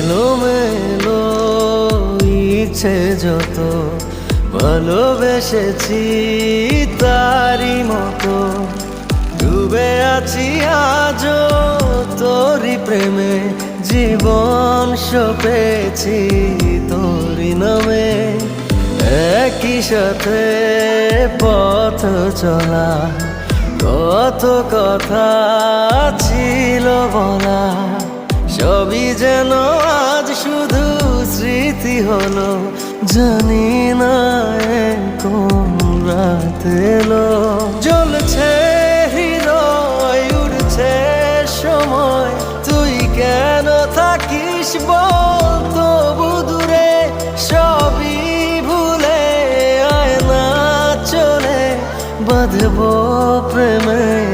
এলোমেলো ইচ্ছে যত ভালোবেসেছি তারই মতো ডুবে আছি আজও তোরই প্রেমে জীবন সপেছি তোরই নামে একই সাথে পথ চলা কত কথা ছিল বলা সবই যেন আজ শুধু স্মৃতি হলো জানি না কোন রাত এলো জ্বলছে হৃদয় উড়ছে সময় তুই কেন থাকিস বল তবু দূরে সবই ভুলে আয় না চলে বাঁধবো প্রেমে